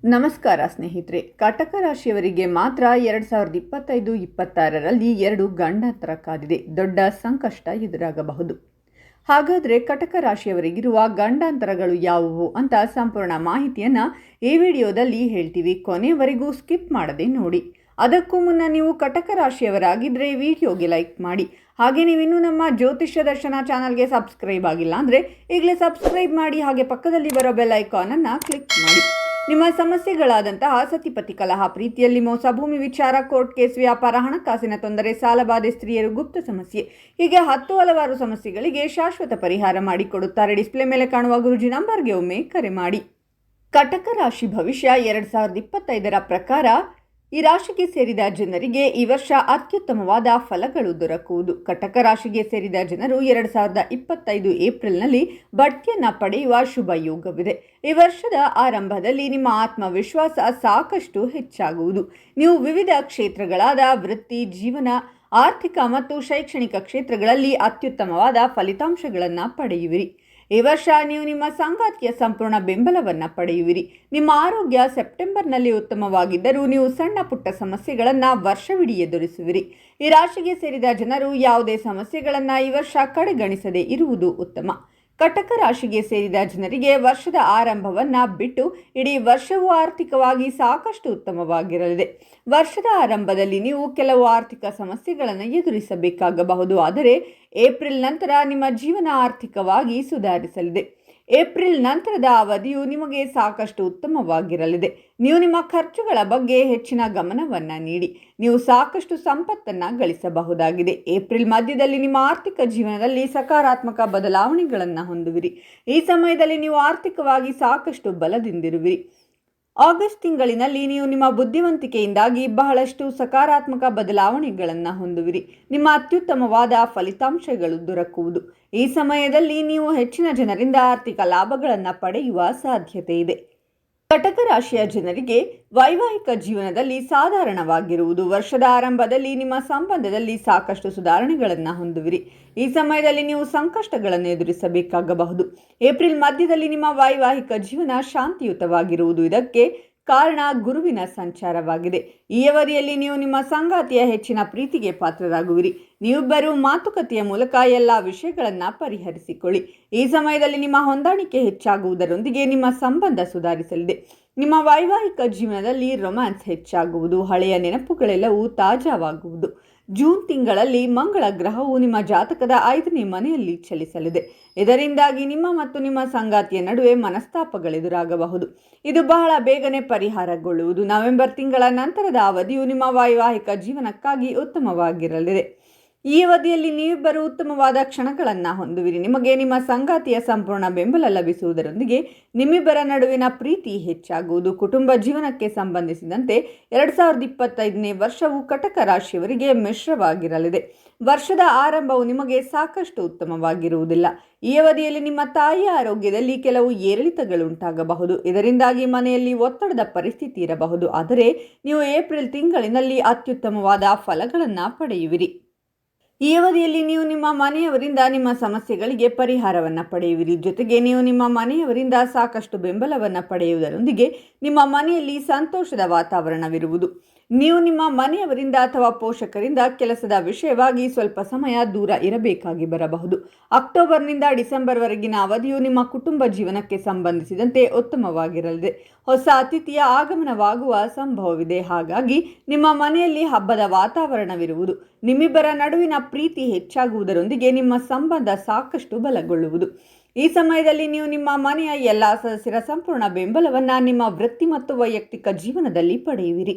ನಮಸ್ಕಾರ ಸ್ನೇಹಿತರೆ. ಕಟಕ ರಾಶಿಯವರಿಗೆ ಮಾತ್ರ 2025-26ರಲ್ಲಿ 2 ಗಂಡಾಂತರ ಕಾದಿದೆ. ದೊಡ್ಡ ಸಂಕಷ್ಟ ಎದುರಾಗಬಹುದು. ಹಾಗಾದರೆ ಕಟಕ ರಾಶಿಯವರಿಗಿರುವ ಗಂಡಾಂತರಗಳು ಯಾವುವು ಅಂತ ಸಂಪೂರ್ಣ ಮಾಹಿತಿಯನ್ನು ಈ ವಿಡಿಯೋದಲ್ಲಿ ಹೇಳ್ತೀವಿ. ಕೊನೆಯವರೆಗೂ ಸ್ಕಿಪ್ ಮಾಡದೆ ನೋಡಿ. ಅದಕ್ಕೂ ಮುನ್ನ ನೀವು ಕಟಕ ರಾಶಿಯವರಾಗಿದ್ದರೆ ವಿಡಿಯೋಗೆ ಲೈಕ್ ಮಾಡಿ. ಹಾಗೆ ನೀವಿನ್ನೂ ನಮ್ಮ ಜ್ಯೋತಿಷ್ಯ ದರ್ಶನ ಚಾನಲ್ಗೆ ಸಬ್ಸ್ಕ್ರೈಬ್ ಆಗಿಲ್ಲ ಅಂದರೆ ಈಗಲೇ ಸಬ್ಸ್ಕ್ರೈಬ್ ಮಾಡಿ. ಹಾಗೆ ಪಕ್ಕದಲ್ಲಿ ಬರೋ ಬೆಲ್ ಐಕಾನನ್ನು ಕ್ಲಿಕ್ ಮಾಡಿ. ನಿಮ್ಮ ಸಮಸ್ಯೆಗಳಾದಂತಹ ಸತಿಪತಿ ಕಲಹ, ಪ್ರೀತಿಯಲ್ಲಿ ಮೋಸ, ಭೂಮಿ ವಿಚಾರ, ಕೋರ್ಟ್ ಕೇಸ್, ವ್ಯಾಪಾರ, ಹಣಕಾಸಿನ ತೊಂದರೆ, ಸಾಲಬಾಧೆ, ಸ್ತ್ರೀಯರು, ಗುಪ್ತ ಸಮಸ್ಯೆ, ಹೀಗೆ ಹಲವಾರು ಸಮಸ್ಯೆಗಳಿಗೆ ಶಾಶ್ವತ ಪರಿಹಾರ ಮಾಡಿಕೊಡುತ್ತಾರೆ. ಡಿಸ್ಪ್ಲೇ ಮೇಲೆ ಕಾಣುವ ಗುರುಜಿ ನಂಬರ್ಗೆ ಒಮ್ಮೆ ಕರೆ ಮಾಡಿ. ಕಟಕ ರಾಶಿ ಭವಿಷ್ಯ 2025ರ ಪ್ರಕಾರ ಈ ರಾಶಿಗೆ ಸೇರಿದ ಜನರಿಗೆ ಈ ವರ್ಷ ಅತ್ಯುತ್ತಮವಾದ ಫಲಗಳು ದೊರಕುವುದು. ಕಟಕ ರಾಶಿಗೆ ಸೇರಿದ ಜನರು 2025 ಏಪ್ರಿಲ್ನಲ್ಲಿ ಬಡ್ತಿಯನ್ನು ಪಡೆಯುವ ಶುಭ ಯೋಗವಿದೆ. ಈ ವರ್ಷದ ಆರಂಭದಲ್ಲಿ ನಿಮ್ಮ ಆತ್ಮವಿಶ್ವಾಸ ಸಾಕಷ್ಟು ಹೆಚ್ಚಾಗುವುದು. ನೀವು ವಿವಿಧ ಕ್ಷೇತ್ರಗಳಾದ ವೃತ್ತಿ, ಜೀವನ, ಆರ್ಥಿಕ ಮತ್ತು ಶೈಕ್ಷಣಿಕ ಕ್ಷೇತ್ರಗಳಲ್ಲಿ ಅತ್ಯುತ್ತಮವಾದ ಫಲಿತಾಂಶಗಳನ್ನು ಪಡೆಯುವಿರಿ. ಈ ವರ್ಷ ನೀವು ನಿಮ್ಮ ಸಂಗಾತಿಯ ಸಂಪೂರ್ಣ ಬೆಂಬಲವನ್ನು ಪಡೆಯುವಿರಿ. ನಿಮ್ಮ ಆರೋಗ್ಯ ಸೆಪ್ಟೆಂಬರ್ನಲ್ಲಿ ಉತ್ತಮವಾಗಿದ್ದರೂ ನೀವು ಸಣ್ಣ ಪುಟ್ಟ ಸಮಸ್ಯೆಗಳನ್ನು ವರ್ಷವಿಡೀ ಎದುರಿಸುವಿರಿ. ಈ ರಾಶಿಗೆ ಸೇರಿದ ಜನರು ಯಾವುದೇ ಸಮಸ್ಯೆಗಳನ್ನು ಈ ವರ್ಷ ಕಡೆಗಣಿಸದೇ ಇರುವುದು ಉತ್ತಮ. ಕಟಕ ರಾಶಿಗೆ ಸೇರಿದ ಜನರಿಗೆ ವರ್ಷದ ಆರಂಭವನ್ನು ಬಿಟ್ಟು ಇಡೀ ವರ್ಷವೂ ಆರ್ಥಿಕವಾಗಿ ಸಾಕಷ್ಟು ಉತ್ತಮವಾಗಿರಲಿದೆ. ವರ್ಷದ ಆರಂಭದಲ್ಲಿ ನೀವು ಕೆಲವು ಆರ್ಥಿಕ ಸಮಸ್ಯೆಗಳನ್ನು ಎದುರಿಸಬೇಕಾಗಬಹುದು. ಆದರೆ ಏಪ್ರಿಲ್ ನಂತರ ನಿಮ್ಮ ಜೀವನ ಆರ್ಥಿಕವಾಗಿ ಸುಧಾರಿಸಲಿದೆ. ಏಪ್ರಿಲ್ ನಂತರದ ಅವಧಿಯು ನಿಮಗೆ ಸಾಕಷ್ಟು ಉತ್ತಮವಾಗಿರಲಿದೆ. ನೀವು ನಿಮ್ಮ ಖರ್ಚುಗಳ ಬಗ್ಗೆ ಹೆಚ್ಚಿನ ಗಮನವನ್ನು ನೀಡಿ ನೀವು ಸಾಕಷ್ಟು ಸಂಪತ್ತನ್ನು ಗಳಿಸಬಹುದಾಗಿದೆ. ಏಪ್ರಿಲ್ ಮಧ್ಯದಲ್ಲಿ ನಿಮ್ಮ ಆರ್ಥಿಕ ಜೀವನದಲ್ಲಿ ಸಕಾರಾತ್ಮಕ ಬದಲಾವಣೆಗಳನ್ನು ಹೊಂದುವಿರಿ. ಈ ಸಮಯದಲ್ಲಿ ನೀವು ಆರ್ಥಿಕವಾಗಿ ಸಾಕಷ್ಟು ಬಲದಿಂದಿರುವಿರಿ. ಆಗಸ್ಟ್ ತಿಂಗಳಿನಲ್ಲಿ ನೀವು ನಿಮ್ಮ ಬುದ್ಧಿವಂತಿಕೆಯಿಂದಾಗಿ ಬಹಳಷ್ಟು ಸಕಾರಾತ್ಮಕ ಬದಲಾವಣೆಗಳನ್ನು ಹೊಂದುವಿರಿ. ನಿಮ್ಮ ಅತ್ಯುತ್ತಮವಾದ ಫಲಿತಾಂಶಗಳು ದೊರಕುವುದು. ಈ ಸಮಯದಲ್ಲಿ ನೀವು ಹೆಚ್ಚಿನ ಜನರಿಂದ ಆರ್ಥಿಕ ಲಾಭಗಳನ್ನು ಪಡೆಯುವ ಸಾಧ್ಯತೆ ಇದೆ. ಕಟಕ ರಾಶಿಯ ಜನರಿಗೆ ವೈವಾಹಿಕ ಜೀವನದಲ್ಲಿ ಸಾಧಾರಣವಾಗಿರುವುದು. ವರ್ಷದ ಆರಂಭದಲ್ಲಿ ನಿಮ್ಮ ಸಂಬಂಧದಲ್ಲಿ ಸಾಕಷ್ಟು ಸುಧಾರಣೆಗಳನ್ನು ಹೊಂದುವಿರಿ. ಈ ಸಮಯದಲ್ಲಿ ನೀವು ಸಂಕಷ್ಟಗಳನ್ನು ಎದುರಿಸಬೇಕಾಗಬಹುದು. ಏಪ್ರಿಲ್ ಮಧ್ಯದಲ್ಲಿ ನಿಮ್ಮ ವೈವಾಹಿಕ ಜೀವನ ಶಾಂತಿಯುತವಾಗಿರುವುದು. ಇದಕ್ಕೆ ಕಾರಣ ಗುರುವಿನ ಸಂಚಾರವಾಗಿದೆ. ಈ ಅವಧಿಯಲ್ಲಿ ನೀವು ನಿಮ್ಮ ಸಂಗಾತಿಯ ಹೆಚ್ಚಿನ ಪ್ರೀತಿಗೆ ಪಾತ್ರರಾಗುವಿರಿ. ನೀವಿಬ್ಬರು ಮಾತುಕತೆಯ ಮೂಲಕ ಎಲ್ಲ ವಿಷಯಗಳನ್ನು ಪರಿಹರಿಸಿಕೊಳ್ಳಿ. ಈ ಸಮಯದಲ್ಲಿ ನಿಮ್ಮ ಹೊಂದಾಣಿಕೆ ಹೆಚ್ಚಾಗುವುದರೊಂದಿಗೆ ನಿಮ್ಮ ಸಂಬಂಧ ಸುಧಾರಿಸಲಿದೆ. ನಿಮ್ಮ ವೈವಾಹಿಕ ಜೀವನದಲ್ಲಿ ರೊಮ್ಯಾನ್ಸ್ ಹೆಚ್ಚಾಗುವುದು. ಹಳೆಯ ನೆನಪುಗಳೆಲ್ಲವೂ ತಾಜಾವಾಗುವುದು. ಜೂನ್ ತಿಂಗಳಲ್ಲಿ ಮಂಗಳ ಗ್ರಹವು ನಿಮ್ಮ ಜಾತಕದ 5ನೇ ಮನೆಯಲ್ಲಿ ಚಲಿಸಲಿದೆ. ಇದರಿಂದಾಗಿ ನಿಮ್ಮ ಮತ್ತು ನಿಮ್ಮ ಸಂಗಾತಿಯ ನಡುವೆ ಮನಸ್ತಾಪಗಳೆದುರಾಗಬಹುದು. ಇದು ಬಹಳ ಬೇಗನೆ ಪರಿಹಾರಗೊಳ್ಳುವುದು. ನವೆಂಬರ್ ತಿಂಗಳ ನಂತರದ ಅವಧಿಯು ನಿಮ್ಮ ವೈವಾಹಿಕ ಜೀವನಕ್ಕಾಗಿ ಉತ್ತಮವಾಗಿರಲಿದೆ. ಈ ಅವಧಿಯಲ್ಲಿ ನೀವಿಬ್ಬರು ಉತ್ತಮವಾದ ಕ್ಷಣಗಳನ್ನು ಹೊಂದುವಿರಿ. ನಿಮಗೆ ನಿಮ್ಮ ಸಂಗಾತಿಯ ಸಂಪೂರ್ಣ ಬೆಂಬಲ ಲಭಿಸುವುದರೊಂದಿಗೆ ನಿಮ್ಮಿಬ್ಬರ ನಡುವಿನ ಪ್ರೀತಿ ಹೆಚ್ಚಾಗುವುದು. ಕುಟುಂಬ ಜೀವನಕ್ಕೆ ಸಂಬಂಧಿಸಿದಂತೆ 2025ನೇ ವರ್ಷವು ಕಟಕ ರಾಶಿಯವರಿಗೆ ಮಿಶ್ರವಾಗಿರಲಿದೆ. ವರ್ಷದ ಆರಂಭವು ನಿಮಗೆ ಸಾಕಷ್ಟು ಉತ್ತಮವಾಗಿರುವುದಿಲ್ಲ. ಈ ಅವಧಿಯಲ್ಲಿ ನಿಮ್ಮ ತಾಯಿಯ ಆರೋಗ್ಯದಲ್ಲಿ ಕೆಲವು ಏರಿಳಿತಗಳುಂಟಾಗಬಹುದು. ಇದರಿಂದಾಗಿ ಮನೆಯಲ್ಲಿ ಒತ್ತಡದ ಪರಿಸ್ಥಿತಿ ಇರಬಹುದು. ಆದರೆ ನೀವು ಏಪ್ರಿಲ್ ತಿಂಗಳಿನಲ್ಲಿ ಅತ್ಯುತ್ತಮವಾದ ಫಲಗಳನ್ನು ಪಡೆಯುವಿರಿ. ಈ ಅವಧಿಯಲ್ಲಿ ನೀವು ನಿಮ್ಮ ಮನೆಯವರಿಂದ ನಿಮ್ಮ ಸಮಸ್ಯೆಗಳಿಗೆ ಪರಿಹಾರವನ್ನು ಪಡೆಯುವಿರಿ. ಜೊತೆಗೆ ನೀವು ನಿಮ್ಮ ಮನೆಯವರಿಂದ ಸಾಕಷ್ಟು ಬೆಂಬಲವನ್ನು ಪಡೆಯುವುದರೊಂದಿಗೆ ನಿಮ್ಮ ಮನೆಯಲ್ಲಿ ಸಂತೋಷದ ವಾತಾವರಣವಿರುವುದು. ನೀವು ನಿಮ್ಮ ಮನೆಯವರಿಂದ ಅಥವಾ ಪೋಷಕರಿಂದ ಕೆಲಸದ ವಿಷಯವಾಗಿ ಸ್ವಲ್ಪ ಸಮಯ ದೂರ ಇರಬೇಕಾಗಿ ಬರಬಹುದು. ಅಕ್ಟೋಬರ್ನಿಂದ ಡಿಸೆಂಬರ್ವರೆಗಿನ ಅವಧಿಯು ನಿಮ್ಮ ಕುಟುಂಬ ಜೀವನಕ್ಕೆ ಸಂಬಂಧಿಸಿದಂತೆ ಉತ್ತಮವಾಗಿರಲಿದೆ. ಹೊಸ ಅತಿಥಿಯ ಆಗಮನವಾಗುವ ಸಂಭವವಿದೆ. ಹಾಗಾಗಿ ನಿಮ್ಮ ಮನೆಯಲ್ಲಿ ಹಬ್ಬದ ವಾತಾವರಣವಿರುವುದು. ನಿಮ್ಮಿಬ್ಬರ ನಡುವಿನ ಪ್ರೀತಿ ಹೆಚ್ಚಾಗುವುದರೊಂದಿಗೆ ನಿಮ್ಮ ಸಂಬಂಧ ಸಾಕಷ್ಟು ಬಲಗೊಳ್ಳುವುದು. ಈ ಸಮಯದಲ್ಲಿ ನೀವು ನಿಮ್ಮ ಮನೆಯ ಎಲ್ಲ ಸದಸ್ಯರ ಸಂಪೂರ್ಣ ಬೆಂಬಲವನ್ನು ನಿಮ್ಮ ವೃತ್ತಿ ಮತ್ತು ವೈಯಕ್ತಿಕ ಜೀವನದಲ್ಲಿ ಪಡೆಯುವಿರಿ.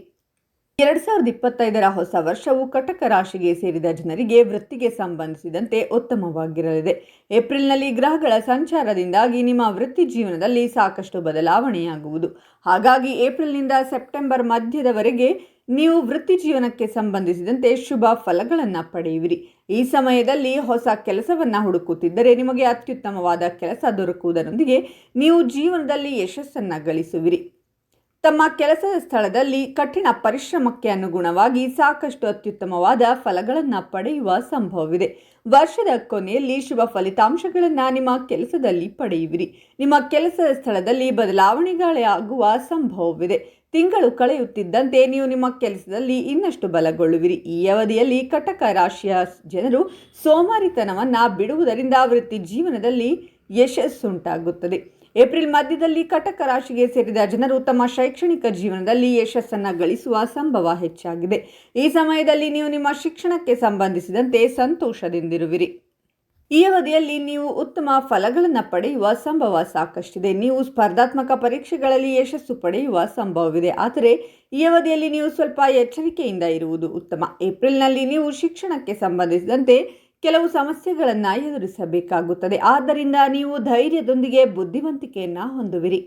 2025ರ ಹೊಸ ವರ್ಷವು ಕಟಕ ರಾಶಿಗೆ ಸೇರಿದ ಜನರಿಗೆ ವೃತ್ತಿಗೆ ಸಂಬಂಧಿಸಿದಂತೆ ಉತ್ತಮವಾಗಿರಲಿದೆ. ಏಪ್ರಿಲ್ನಲ್ಲಿ ಗ್ರಹಗಳ ಸಂಚಾರದಿಂದಾಗಿ ನಿಮ್ಮ ವೃತ್ತಿ ಜೀವನದಲ್ಲಿ ಸಾಕಷ್ಟು ಬದಲಾವಣೆಯಾಗುವುದು. ಹಾಗಾಗಿ ಏಪ್ರಿಲ್ನಿಂದ ಸೆಪ್ಟೆಂಬರ್ ಮಧ್ಯದವರೆಗೆ ನೀವು ವೃತ್ತಿ ಜೀವನಕ್ಕೆ ಸಂಬಂಧಿಸಿದಂತೆ ಶುಭ ಫಲಗಳನ್ನು ಪಡೆಯುವಿರಿ. ಈ ಸಮಯದಲ್ಲಿ ಹೊಸ ಕೆಲಸವನ್ನು ಹುಡುಕುತ್ತಿದ್ದರೆ ನಿಮಗೆ ಅತ್ಯುತ್ತಮವಾದ ಕೆಲಸ ದೊರಕುವುದರೊಂದಿಗೆ ನೀವು ಜೀವನದಲ್ಲಿ ಯಶಸ್ಸನ್ನು ಗಳಿಸುವಿರಿ. ತಮ್ಮ ಕೆಲಸದ ಸ್ಥಳದಲ್ಲಿ ಕಠಿಣ ಪರಿಶ್ರಮಕ್ಕೆ ಅನುಗುಣವಾಗಿ ಸಾಕಷ್ಟು ಅತ್ಯುತ್ತಮವಾದ ಫಲಗಳನ್ನು ಪಡೆಯುವ ಸಂಭವವಿದೆ. ವರ್ಷದ ಕೊನೆಯಲ್ಲಿ ಶುಭ ಫಲಿತಾಂಶಗಳನ್ನು ನಿಮ್ಮ ಕೆಲಸದಲ್ಲಿ ಪಡೆಯುವಿರಿ. ನಿಮ್ಮ ಕೆಲಸದ ಸ್ಥಳದಲ್ಲಿ ಬದಲಾವಣೆಗಳಾಗುವ ಸಂಭವವಿದೆ. ತಿಂಗಳು ಕಳೆಯುತ್ತಿದ್ದಂತೆ ನೀವು ನಿಮ್ಮ ಕೆಲಸದಲ್ಲಿ ಇನ್ನಷ್ಟು ಬಲಗೊಳ್ಳುವಿರಿ. ಈ ಅವಧಿಯಲ್ಲಿ ಕಟಕ ರಾಶಿಯ ಜನರು ಸೋಮಾರಿತನವನ್ನು ಬಿಡುವುದರಿಂದ ವೃತ್ತಿ ಜೀವನದಲ್ಲಿ ಯಶಸ್ಸುಂಟಾಗುತ್ತದೆ. ಏಪ್ರಿಲ್ ಮಧ್ಯದಲ್ಲಿ ಕಟಕ ರಾಶಿಗೆ ಸೇರಿದ ಜನರು ತಮ್ಮ ಶೈಕ್ಷಣಿಕ ಜೀವನದಲ್ಲಿ ಯಶಸ್ಸನ್ನು ಗಳಿಸುವ ಸಂಭವ ಹೆಚ್ಚಾಗಿದೆ. ಈ ಸಮಯದಲ್ಲಿ ನೀವು ನಿಮ್ಮ ಶಿಕ್ಷಣಕ್ಕೆ ಸಂಬಂಧಿಸಿದಂತೆ ಸಂತೋಷದಿಂದಿರುವಿರಿ. ಈ ಅವಧಿಯಲ್ಲಿ ನೀವು ಉತ್ತಮ ಫಲಗಳನ್ನು ಪಡೆಯುವ ಸಂಭವ ಸಾಕಷ್ಟಿದೆ. ನೀವು ಸ್ಪರ್ಧಾತ್ಮಕ ಪರೀಕ್ಷೆಗಳಲ್ಲಿ ಯಶಸ್ಸು ಪಡೆಯುವ ಸಂಭವವಿದೆ. ಆದರೆ ಈ ಅವಧಿಯಲ್ಲಿ ನೀವು ಸ್ವಲ್ಪ ಎಚ್ಚರಿಕೆಯಿಂದ ಇರುವುದು ಉತ್ತಮ. ಏಪ್ರಿಲ್ನಲ್ಲಿ ನೀವು ಶಿಕ್ಷಣಕ್ಕೆ ಸಂಬಂಧಿಸಿದಂತೆ ಕೆಲವು ಸಮಸ್ಯೆಗಳನ್ನು ಎದುರಿಸಬೇಕಾಗುತ್ತದೆ. ಆದ್ದರಿಂದ ನೀವು ಧೈರ್ಯದೊಂದಿಗೆ ಬುದ್ಧಿವಂತಿಕೆಯನ್ನು ಹೊಂದುವಿರಿ.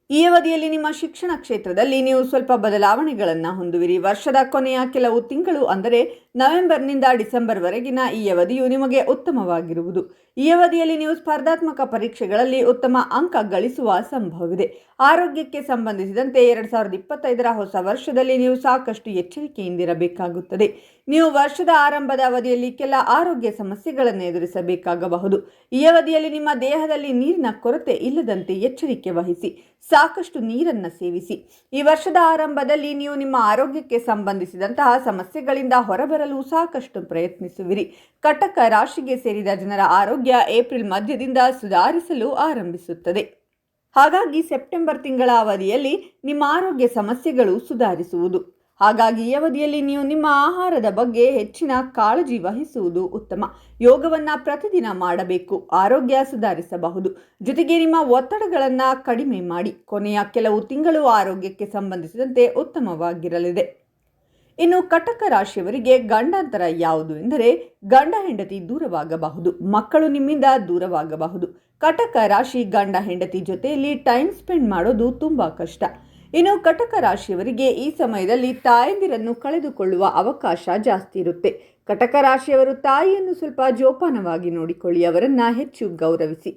ಈ ಅವಧಿಯಲ್ಲಿ ನಿಮ್ಮ ಶಿಕ್ಷಣ ಕ್ಷೇತ್ರದಲ್ಲಿ ನೀವು ಸ್ವಲ್ಪ ಬದಲಾವಣೆಗಳನ್ನು ಹೊಂದುವಿರಿ. ವರ್ಷದ ಕೊನೆಯ ಕೆಲವು ತಿಂಗಳು ಅಂದರೆ ನವೆಂಬರ್ನಿಂದ ಡಿಸೆಂಬರ್ವರೆಗಿನ ಈ ಅವಧಿಯು ನಿಮಗೆ ಉತ್ತಮವಾಗಿರುವುದು. ಈ ಅವಧಿಯಲ್ಲಿ ನೀವು ಸ್ಪರ್ಧಾತ್ಮಕ ಪರೀಕ್ಷೆಗಳಲ್ಲಿ ಉತ್ತಮ ಅಂಕ ಗಳಿಸುವ ಸಂಭವವಿದೆ. ಆರೋಗ್ಯಕ್ಕೆ ಸಂಬಂಧಿಸಿದಂತೆ 2025ರ ಹೊಸ ವರ್ಷದಲ್ಲಿ ನೀವು ಸಾಕಷ್ಟು ಎಚ್ಚರಿಕೆಯಿಂದಿರಬೇಕಾಗುತ್ತದೆ. ನೀವು ವರ್ಷದ ಆರಂಭದ ಅವಧಿಯಲ್ಲಿ ಕೆಲ ಆರೋಗ್ಯ ಸಮಸ್ಯೆಗಳನ್ನು ಎದುರಿಸಬೇಕಾಗಬಹುದು. ಈ ಅವಧಿಯಲ್ಲಿ ನಿಮ್ಮ ದೇಹದಲ್ಲಿ ನೀರಿನ ಕೊರತೆ ಇಲ್ಲದಂತೆ ಎಚ್ಚರಿಕೆ ವಹಿಸಿ. ಸಾಕಷ್ಟು ನೀರನ್ನು ಸೇವಿಸಿ. ಈ ವರ್ಷದ ಆರಂಭದಲ್ಲಿ ನೀವು ನಿಮ್ಮ ಆರೋಗ್ಯಕ್ಕೆ ಸಂಬಂಧಿಸಿದಂತಹ ಸಮಸ್ಯೆಗಳಿಂದ ಹೊರಬರಲು ಸಾಕಷ್ಟು ಪ್ರಯತ್ನಿಸುವಿರಿ. ಕಟಕ ರಾಶಿಗೆ ಸೇರಿದ ಜನರ ಆರೋಗ್ಯ ಏಪ್ರಿಲ್ ಮಧ್ಯದಿಂದ ಸುಧಾರಿಸಲು ಆರಂಭಿಸುತ್ತದೆ. ಹಾಗಾಗಿ ಸೆಪ್ಟೆಂಬರ್ ತಿಂಗಳ ಅವಧಿಯಲ್ಲಿ ನಿಮ್ಮ ಆರೋಗ್ಯ ಸಮಸ್ಯೆಗಳು ಸುಧಾರಿಸುವುದು. ಹಾಗಾಗಿ ಈ ಅವಧಿಯಲ್ಲಿ ನೀವು ನಿಮ್ಮ ಆಹಾರದ ಬಗ್ಗೆ ಹೆಚ್ಚಿನ ಕಾಳಜಿ ವಹಿಸುವುದು ಉತ್ತಮ. ಯೋಗವನ್ನು ಪ್ರತಿದಿನ ಮಾಡಬೇಕು. ಆರೋಗ್ಯ ಸುಧಾರಿಸಬಹುದು. ಜೊತೆಗೆ ನಿಮ್ಮ ಒತ್ತಡಗಳನ್ನು ಕಡಿಮೆ ಮಾಡಿ. ಕೊನೆಯ ಕೆಲವು ತಿಂಗಳು ಆರೋಗ್ಯಕ್ಕೆ ಸಂಬಂಧಿಸಿದಂತೆ ಉತ್ತಮವಾಗಿರಲಿದೆ. ಇನ್ನು ಕಟಕ ರಾಶಿಯವರಿಗೆ ಗಂಡಾಂತರ ಯಾವುದು ಎಂದರೆ ಗಂಡ ಹೆಂಡತಿ ದೂರವಾಗಬಹುದು. ಮಕ್ಕಳು ನಿಮ್ಮಿಂದ ದೂರವಾಗಬಹುದು. ಕಟಕ ರಾಶಿ ಗಂಡ ಹೆಂಡತಿ ಜೊತೆಯಲ್ಲಿ ಟೈಮ್ ಸ್ಪೆಂಡ್ ಮಾಡೋದು ತುಂಬ ಕಷ್ಟ. ಇನ್ನು ಕಟಕ ರಾಶಿಯವರಿಗೆ ಈ ಸಮಯದಲ್ಲಿ ತಾಯಂದಿರನ್ನು ಕಳೆದುಕೊಳ್ಳುವ ಅವಕಾಶ ಜಾಸ್ತಿ ಇರುತ್ತೆ. ಕಟಕ ರಾಶಿಯವರು ತಾಯಿಯನ್ನು ಸ್ವಲ್ಪ ಜೋಪಾನವಾಗಿ ನೋಡಿಕೊಳ್ಳಿ. ಅವರನ್ನು ಹೆಚ್ಚು ಗೌರವಿಸಿ.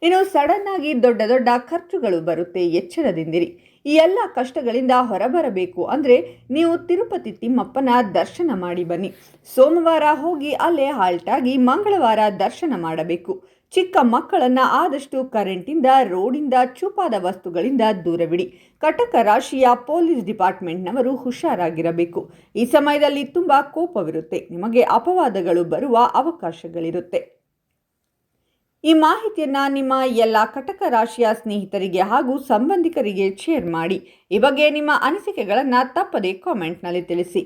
ಇನ್ನು ಸಡನ್ ಆಗಿ ದೊಡ್ಡ ದೊಡ್ಡ ಖರ್ಚುಗಳು ಬರುತ್ತೆ. ಎಚ್ಚರದಿಂದಿರಿ. ಈ ಎಲ್ಲ ಕಷ್ಟಗಳಿಂದ ಹೊರಬರಬೇಕು ಅಂದರೆ ನೀವು ತಿರುಪತಿ ತಿಮ್ಮಪ್ಪನ ದರ್ಶನ ಮಾಡಿ ಬನ್ನಿ. ಸೋಮವಾರ ಹೋಗಿ ಅಲ್ಲೇ ಹಾಲ್ಟಾಗಿ ಮಂಗಳವಾರ ದರ್ಶನ ಮಾಡಬೇಕು. ಚಿಕ್ಕ ಮಕ್ಕಳನ್ನು ಆದಷ್ಟು ಕರೆಂಟಿಂದ, ರೋಡಿಂದ, ಚೂಪಾದ ವಸ್ತುಗಳಿಂದ ದೂರವಿಡಿ. ಕಟಕ ರಾಶಿಯ ಪೊಲೀಸ್ ಡಿಪಾರ್ಟ್ಮೆಂಟ್ನವರು ಹುಷಾರಾಗಿರಬೇಕು. ಈ ಸಮಯದಲ್ಲಿ ತುಂಬ ಕೋಪವಿರುತ್ತೆ. ನಿಮಗೆ ಅಪವಾದಗಳು ಬರುವ ಅವಕಾಶಗಳಿರುತ್ತೆ. ಈ ಮಾಹಿತಿಯನ್ನು ನಿಮ್ಮ ಎಲ್ಲ ಕಟಕ ರಾಶಿಯ ಸ್ನೇಹಿತರಿಗೆ ಹಾಗೂ ಸಂಬಂಧಿಕರಿಗೆ ಶೇರ್ ಮಾಡಿ. ಈ ಬಗ್ಗೆ ನಿಮ್ಮ ಅನಿಸಿಕೆಗಳನ್ನು ತಪ್ಪದೇ ಕಾಮೆಂಟ್ನಲ್ಲಿ ತಿಳಿಸಿ.